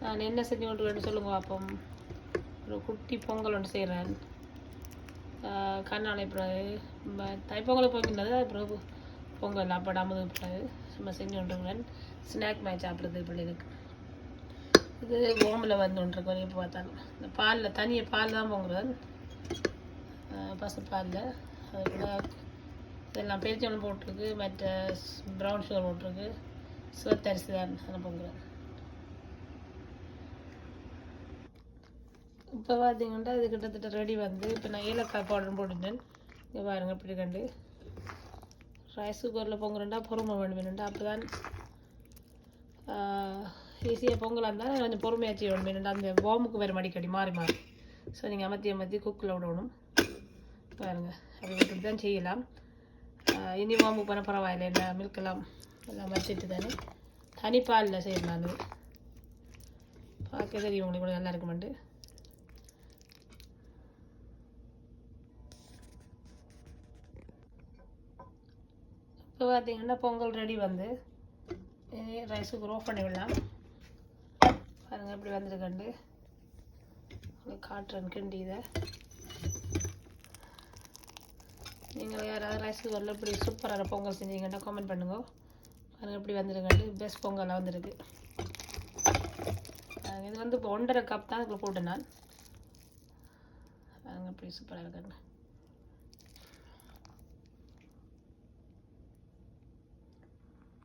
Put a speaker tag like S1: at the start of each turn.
S1: நான் என்ன செஞ்சு கொண்டு சொல்லுங்க பார்ப்போம். ஒரு குட்டி பொங்கல் ஒன்று செய்கிறேன். கண்ணாலை பிறகு தைப்பொங்கலை பொங்கினது, அது பிறகு பொங்கல் அப்படாமல் பிறகு சும்மா செஞ்சு கொண்டுருக்கிறேன். ஸ்நாக் மாதிரி சாப்பிட்றது பிள்ளைகளுக்கு. இது ஓமில் வந்து ஒன்றுக்கு வரையும் பார்த்தாலும் இந்த பாலில் தனியாக பால் தான் பொங்குறேன், பசுப்பாலில். அதுக்குள்ள இதெல்லாம் பெருச்சவளம் போட்டிருக்கு, மற்ற ப்ரௌன் சுகர் போட்டிருக்கு, சிவத்தரிசி தான் அதை பொங்குறேன். இப்போ பார்த்தீங்கன்னா இது கிட்டத்தட்ட ரெடி வந்து இப்போ நான் ஏலக்காய் பவுடர் போட்டுட்டேன். இங்கே பாருங்க இப்படி கண்டு ரைஸ் குக்கரில் பொங்குறேன்டா பொறுமை வேணுமெண்டா, அப்போ தான் ஈஸியாக பொங்கலாக இருந்தால் கொஞ்சம் பொறுமையாச்சு வேணுமெண்டா. அந்த வார்முக்கு வேறு மடிக்கடி மாறி மாறி. ஸோ நீங்கள் அமர்த்தி குக்கில் விடணும். பாருங்க அப்படி விட்டுட்டு தான் செய்யலாம். இனி வார்முக்கு பண்ண பரவாயில்லை, என்ன மில்கெல்லாம் எல்லாம் வச்சுட்டு தானே தனிப்பாலில் செய்யணும். அது பார்க்க தெரியும் உங்களுக்கு கூட நல்லா இருக்குமெண்டு. இப்போ பார்த்தீங்கன்னா பொங்கல் ரெடி வந்து ரைஸுக்கு ஆஃப் பண்ணி விடலாம். பாருங்கள் எப்படி வந்துருக்கண்டு உங்களுக்கு காட்டுறேன் கிண்டி. இதை நீங்கள் யாராவது ரைஸ் குக்கரில் இப்படி சூப்பரான பொங்கல் செஞ்சீங்கன்னா கமெண்ட் பண்ணுங்க. பாருங்கள் எப்படி வந்துருக்கண்டு பெஸ்ட் பொங்கலாக வந்திருக்கு. இது வந்து இப்போ 1.5 கப் தான் இதுக்கு போட்டேன் நான். பாருங்கள் எப்படி சூப்பராக இருக்கேன்.